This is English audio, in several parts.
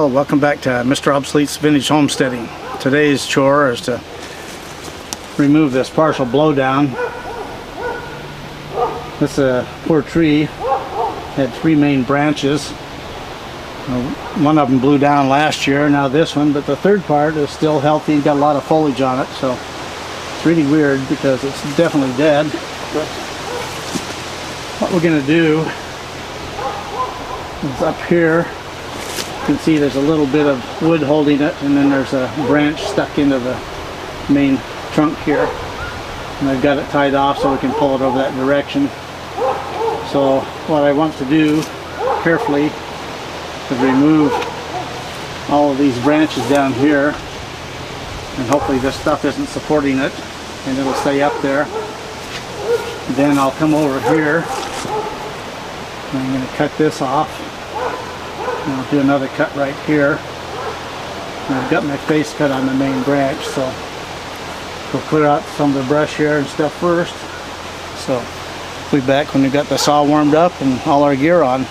Evansville. Welcome back to Mr. Obsolete's Vintage Homesteading. Today's chore is to remove this partial blowdown. This poor tree had three main branches. One of them blew down last year, now this one, but the third part is still healthy and got a lot of foliage on it, so it's really weird because it's definitely dead. But what we're going to do is up here, you can see there's a little bit of wood holding it, and then there's a branch stuck into the main trunk here. And I've got it tied off so we can pull it over that direction. So what I want to do carefully is remove all of these branches down here, and hopefully this stuff isn't supporting it and it'll stay up there. Then I'll come over here and I'm going to cut this off. And I'll do another cut right here. And I've got my face cut on the main branch, so we'll clear out some of the brush here and stuff first. So we'll be back when we've got the saw warmed up and all our gear on.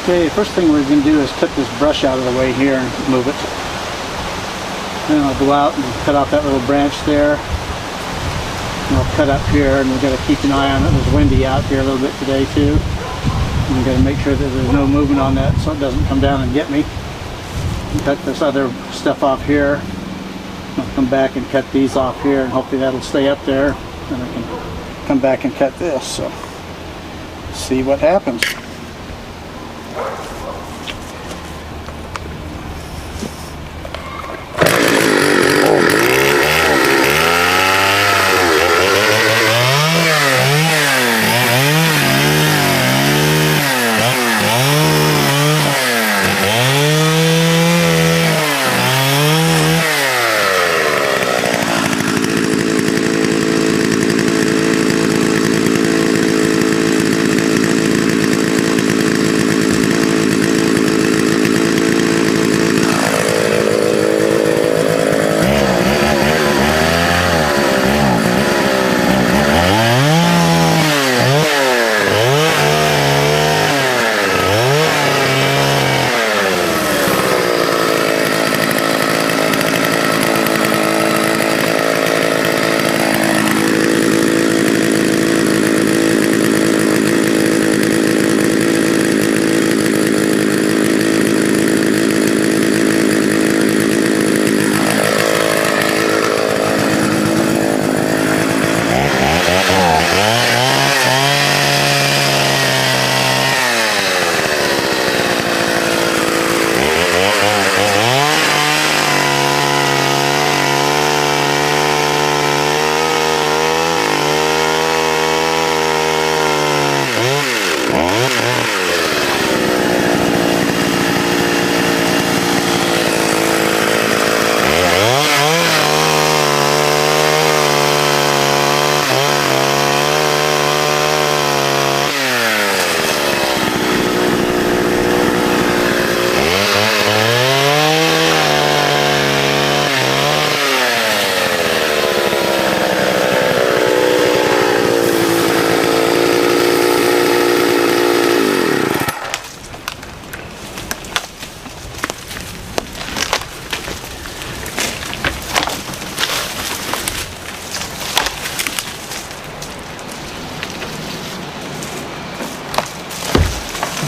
Okay, first thing we're going to do is cut this brush out of the way here and move it. Then I'll go out and cut off that little branch there. And I'll cut up here, and we've got to keep an eye on it. It's windy out here a little bit today too. And we've got to make sure that there's no movement on that so it doesn't come down and get me. And cut this other stuff off here. I'll come back and cut these off here, and hopefully that'll stay up there. And I can come back and cut this. So see what happens.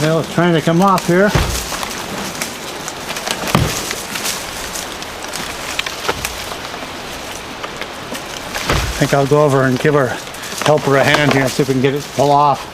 Well, it's trying to come off here. I think I'll go over and give her help her a hand here and see if we can get it to pull off.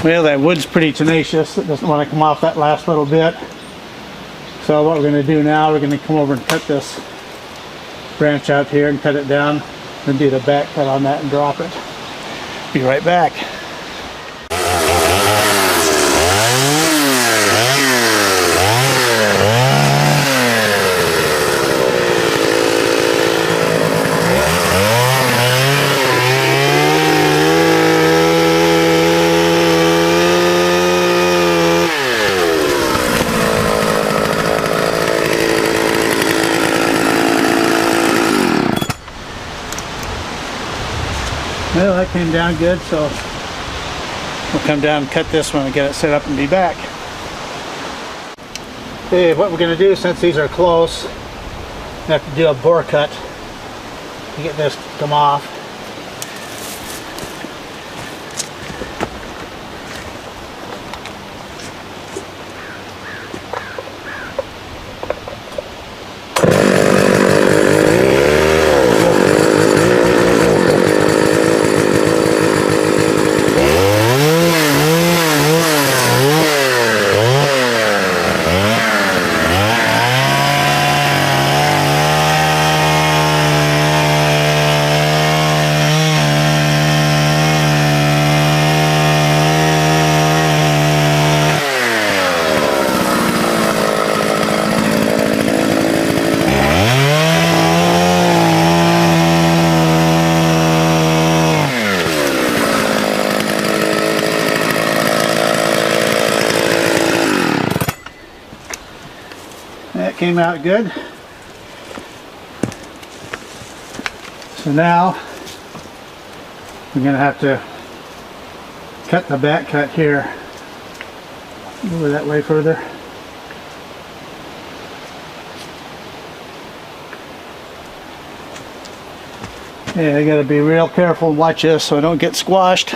Well, that wood's pretty tenacious. It doesn't want to come off that last little bit. So what we're going to do now, we're going to come over and cut this branch out here and cut it down and do the back cut on that and drop it. Be right back. Well, that came down good, so we'll come down and cut this one and get it set up and be back. Okay, what we're going to do, since these are close, we have to do a bore cut to get this to come off. That came out good. So now we're going to have to cut the back cut here. Move it that way further. Yeah, I got to be real careful and watch this so I don't get squashed.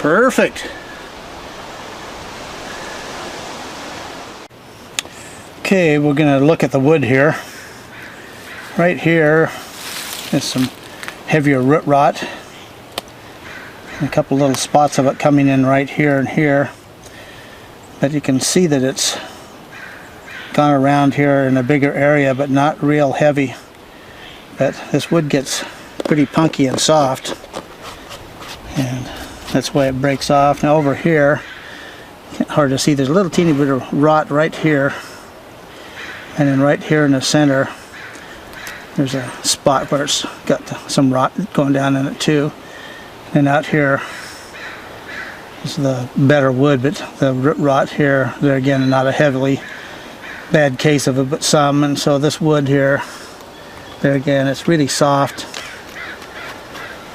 Perfect. Okay, we're going to look at the wood here. Right here is some heavier root rot. A couple little spots of it coming in right here and here. But you can see that it's gone around here in a bigger area, but not real heavy. But this wood gets pretty punky and soft. And that's why it breaks off. Now over here, hard to see, there's a little teeny bit of rot right here. And then right here in the center, there's a spot where it's got some rot going down in it too. And out here is the better wood, but the rot here, there again, not a heavily bad case of it, but some. And so this wood here, there again, it's really soft.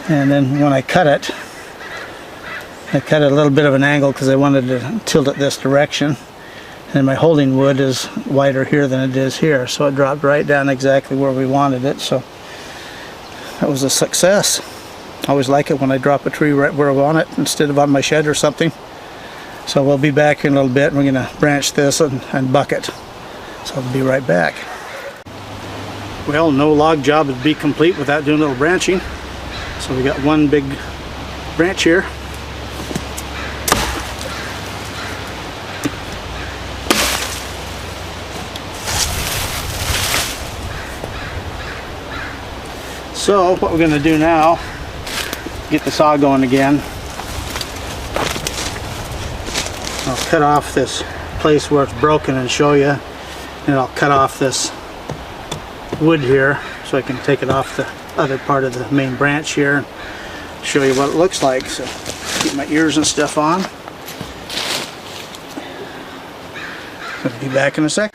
And then when I cut it at a little bit of an angle because I wanted to tilt it this direction. And my holding wood is wider here than it is here, so it dropped right down exactly where we wanted it. So that was a success. I always like it when I drop a tree right where I want it instead of on my shed or something. So we'll be back in a little bit and we're going to branch this and bucket. So I'll be right back. Well, no log job would be complete without doing a little branching. So we got one big branch here. So what we're going to do now, get the saw going again. I'll cut off this place where it's broken and show you, and I'll cut off this wood here so I can take it off the other part of the main branch here and show you what it looks like. So keep my ears and stuff on. I'll be back in a sec.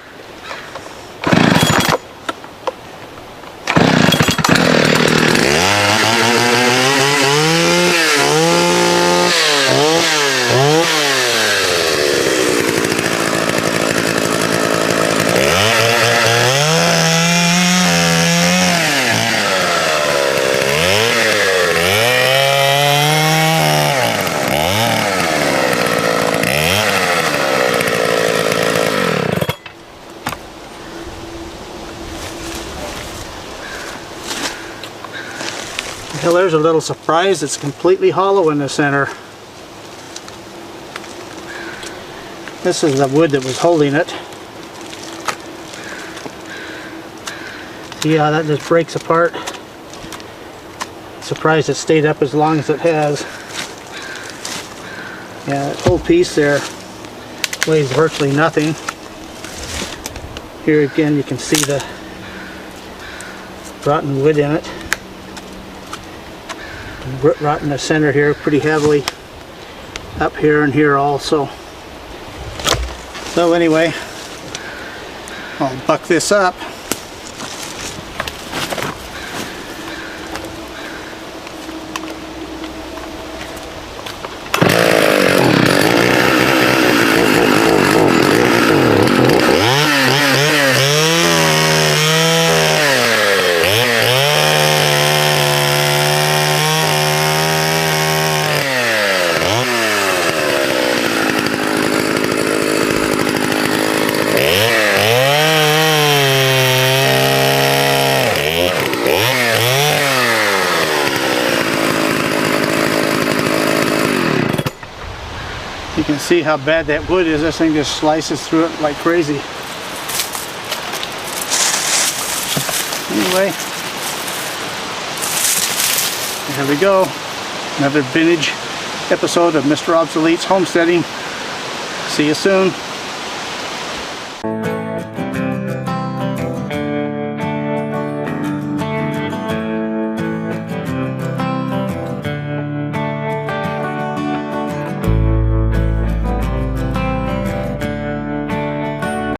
Well, there's a little surprise. It's completely hollow in the center. This is the wood that was holding it. See how that just breaks apart? Surprised it stayed up as long as it has. Yeah, that whole piece there weighs virtually nothing. Here again you can see the rotten wood in it. Rot in the center here pretty heavily, up here and here also. So anyway, I'll buck this up. You can see how bad that wood is. This thing just slices through it like crazy. Anyway, there we go. Another vintage episode of Mr. Obsolete's Homesteading. See you soon.